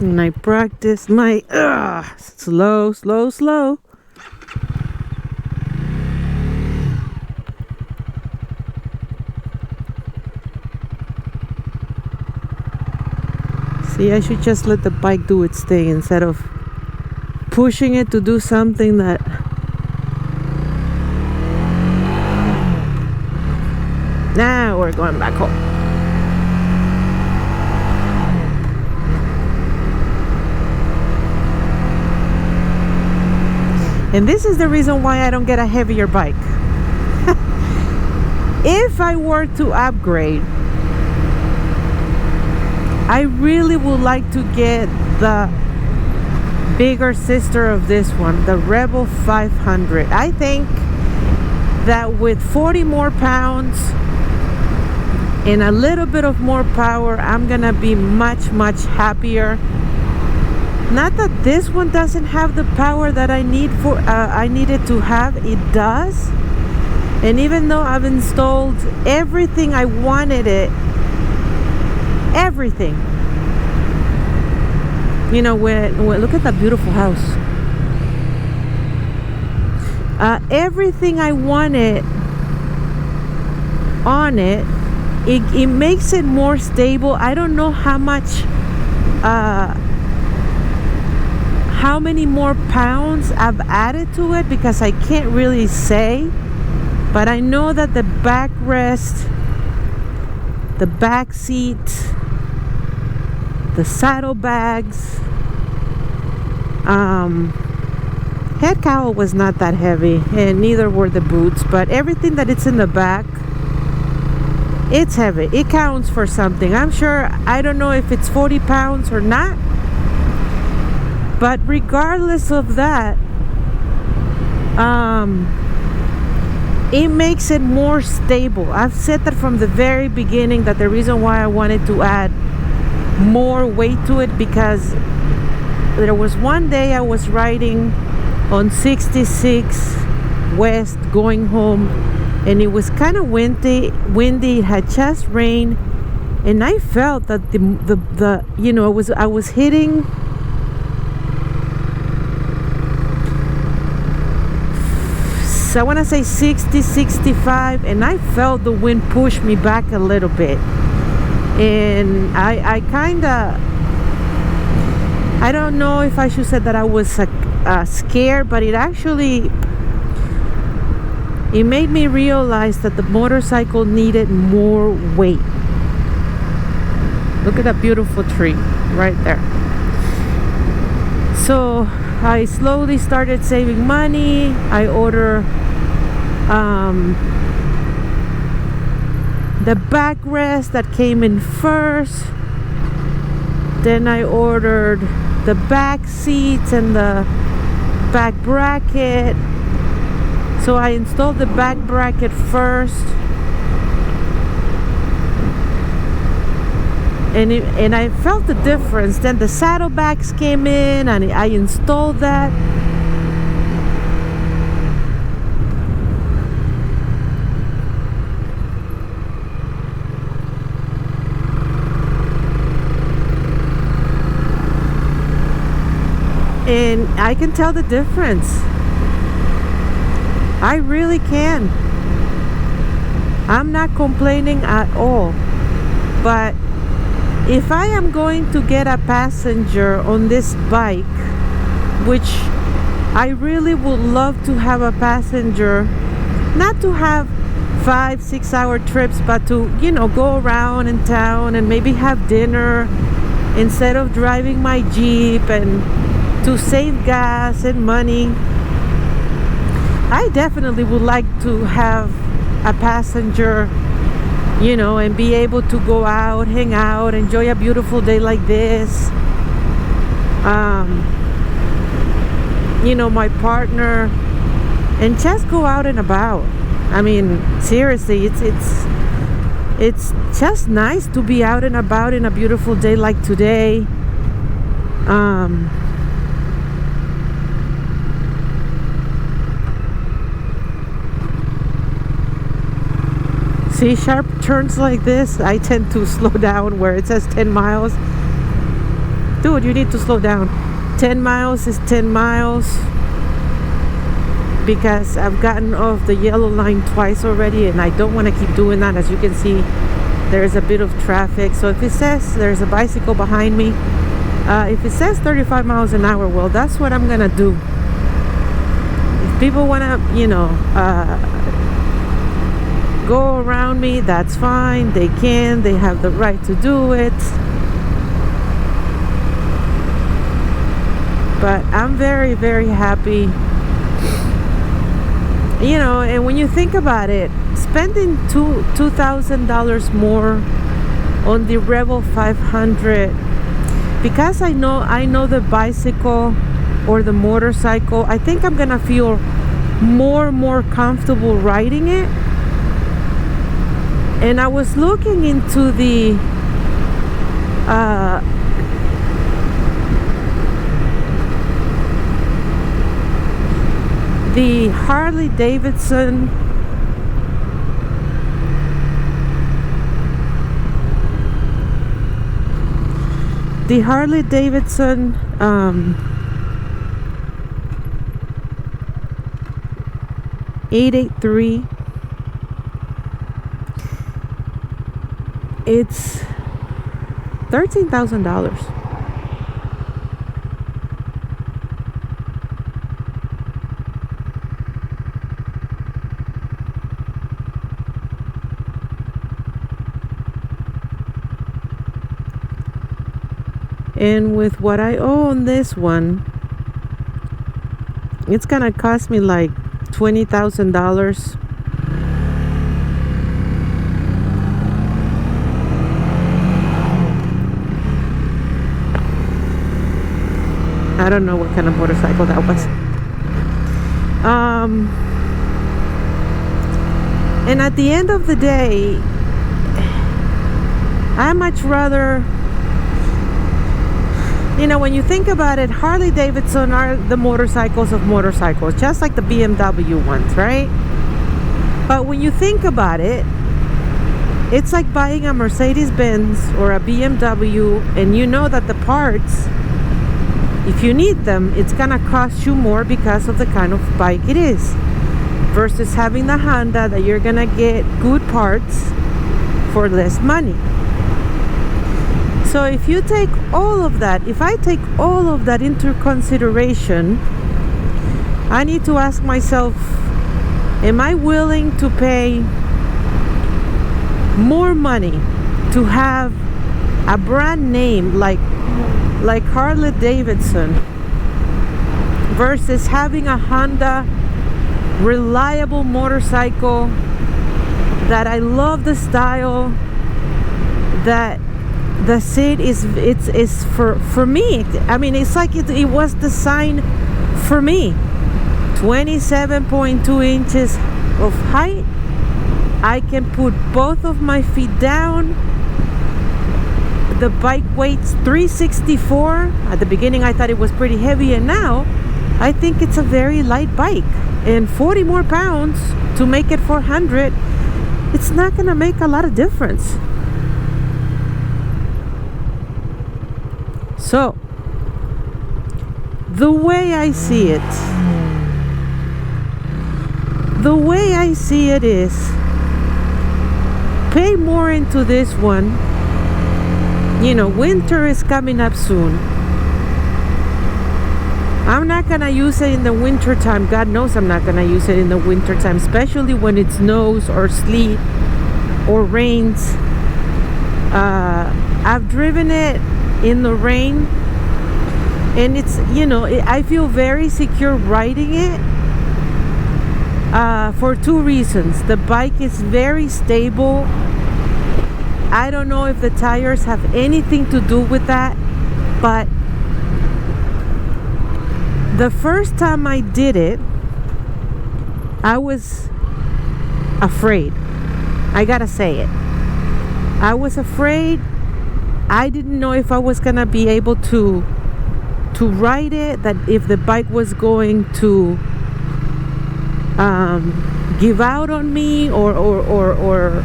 And I practice my slow. See, I should just let the bike do its thing instead of pushing it to do something that now we're going back home. And this is the reason why I don't get a heavier bike. If I were to upgrade, I really would like to get the bigger sister of this one, the Rebel 500. I think that with 40 more pounds and a little bit of more power, I'm gonna be much happier. Not that this one doesn't have the power that I needed to have. It does. And even though I've installed everything I wanted it, everything, you know, when look at that beautiful house. Everything I wanted on it, it makes it more stable. I don't know how many more pounds I've added to it, because I can't really say, but I know that the backrest, the back seat, the saddlebags, head cowl was not that heavy, and neither were the boots, but everything that it's in the back, it's heavy. It counts for something, I'm sure. I don't know if it's 40 pounds or not, but regardless of that, it makes it more stable. I've said that from the very beginning, that the reason why I wanted to add more weight to it, because there was one day I was riding on 66 West going home, and it was kind of windy. It had just rained, and I felt that the you know, I was hitting I want to say 60, 65, and I felt the wind push me back a little bit, and I kind of, I don't know if I should say that I was scared, but it actually, it made me realize that the motorcycle needed more weight. Look at that beautiful tree right there. So I slowly started saving money. I ordered the backrest that came in first. Then I ordered the back seats and the back bracket. So I installed the back bracket first, and I felt the difference. Then the saddlebags came in, and I installed that. And I can tell the difference. I really can. I'm not complaining at all. But if I am going to get a passenger on this bike, which I really would love to have a passenger, not to have 5-6 hour trips, but to, you know, go around in town and maybe have dinner instead of driving my Jeep, and to save gas and money, I definitely would like to have a passenger, you know, and be able to go out, hang out, enjoy a beautiful day like this. You know, my partner, and just go out and about. I mean, seriously, it's just nice to be out and about in a beautiful day like today. See, sharp turns like this, I tend to slow down where it says 10 miles. dude, you need to slow down. 10 miles is 10 miles, because I've gotten off the yellow line twice already, and I don't want to keep doing that. As you can see, there's a bit of traffic. So if it says there's a bicycle behind me, if it says 35 miles an hour, well, that's what I'm gonna do. If people want to, go around me, that's fine. They can. They have the right to do it. But I'm very, very happy. And when you think about it, spending $2,000 more on the Rebel 500, because I know the bicycle or the motorcycle, I think I'm gonna feel more comfortable riding it. And I was looking into the Harley Davidson the Harley Davidson 883. It's $13,000. And with what I owe on this one, it's gonna cost me like $20,000. I don't know what kind of motorcycle that was. And at the end of the day, I much rather, when you think about it, Harley Davidson are the motorcycles of motorcycles, just like the BMW ones, right? But when you think about it, it's like buying a Mercedes-Benz or a BMW, and you know that the parts, if you need them, it's gonna cost you more because of the kind of bike it is, versus having the Honda that you're gonna get good parts for less money. So if you take all of that, if I take all of that into consideration, I need to ask myself, am I willing to pay more money to have a brand name like Harley Davidson versus having a Honda reliable motorcycle that I love the style, that the seat is for me. I mean, it's like it was designed for me. 27.2 inches of height. I can put both of my feet down. The bike weighs 364. At the beginning I thought it was pretty heavy, and now I think it's a very light bike. And 40 more pounds to make it 400, it's not gonna make a lot of difference. So, the way I see it is, pay more into this one. Winter is coming up soon. I'm not gonna use it in the winter time. God knows I'm not gonna use it in the winter time, especially when it snows or sleet or rains. I've driven it in the rain, and it's, I feel very secure riding it for two reasons. The bike is very stable. I don't know if the tires have anything to do with that, but the first time I did it, I was afraid. I gotta say it. I was afraid. I didn't know if I was gonna be able to ride it, that if the bike was going to give out on me, or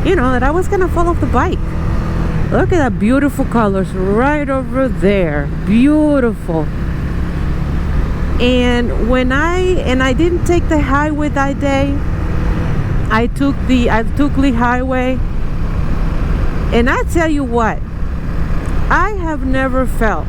that I was gonna fall off the bike. Look at that beautiful colors right over there. Beautiful. And I didn't take the highway that day. I took Lee Highway. And I tell you what, I have never felt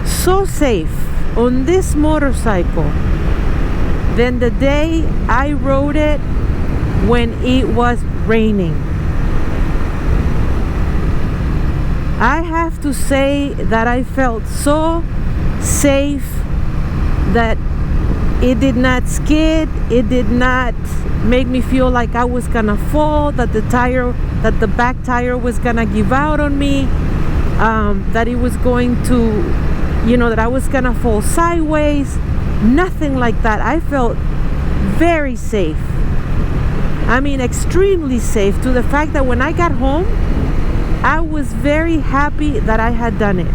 so safe on this motorcycle than the day I rode it when it was raining. I have to say that I felt so safe, that it did not skid, it did not make me feel like I was gonna fall, that the back tire was gonna give out on me, that it was going to, that I was gonna fall sideways. Nothing like that. I felt very safe. I mean, extremely safe, to the fact that when I got home, I was very happy that I had done it.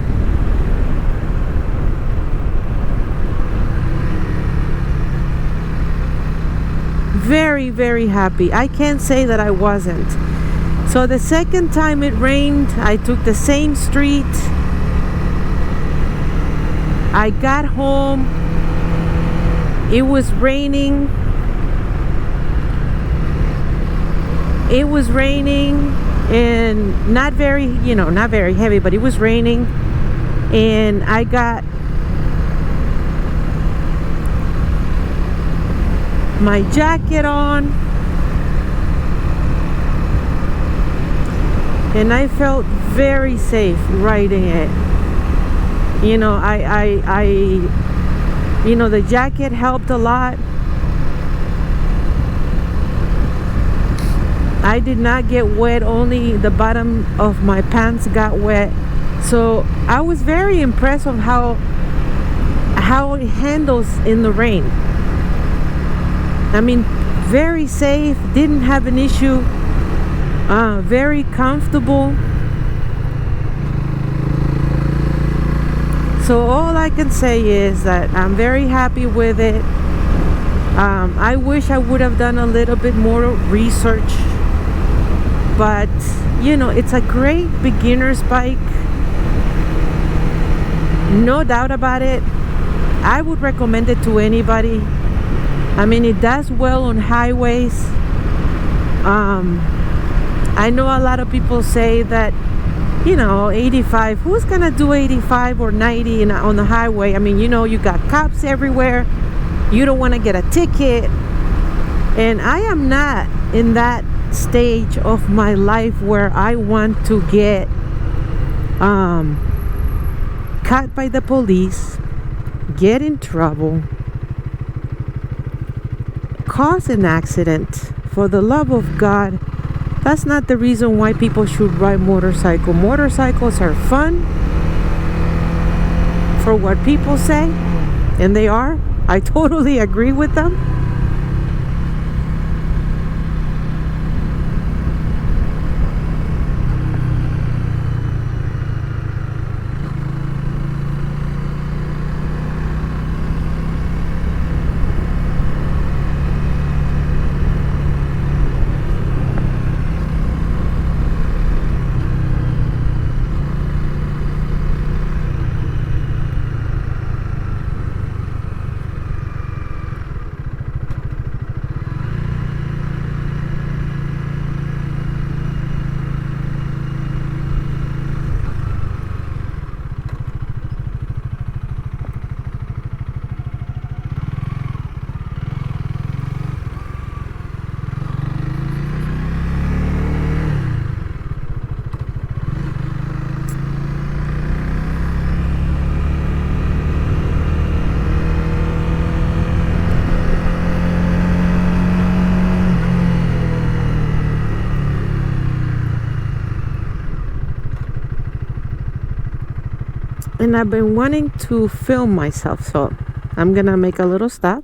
Very, very happy. I can't say that I wasn't. So the second time it rained, I took the same street. I got home. It was raining. It was raining. And not very heavy, but it was raining. And I got my jacket on, and I felt very safe riding it. The jacket helped a lot. I did not get wet, only the bottom of my pants got wet. So I was very impressed with how it handles in the rain. I mean, very safe, didn't have an issue, very comfortable. So all I can say is that I'm very happy with it. I wish I would have done a little bit more research, but it's a great beginner's bike, no doubt about it. I would recommend it to anybody. I mean, it does well on highways. I know a lot of people say that 85, who's gonna do 85 or 90 on the highway? I mean, you got cops everywhere, you don't want to get a ticket. And I am not in that stage of my life where I want to get caught by the police, get in trouble, cause an accident. For the love of God, that's not the reason why people should ride motorcycle. Motorcycles are fun, for what people say, and they are. I totally agree with them. And I've been wanting to film myself, so I'm gonna make a little stop.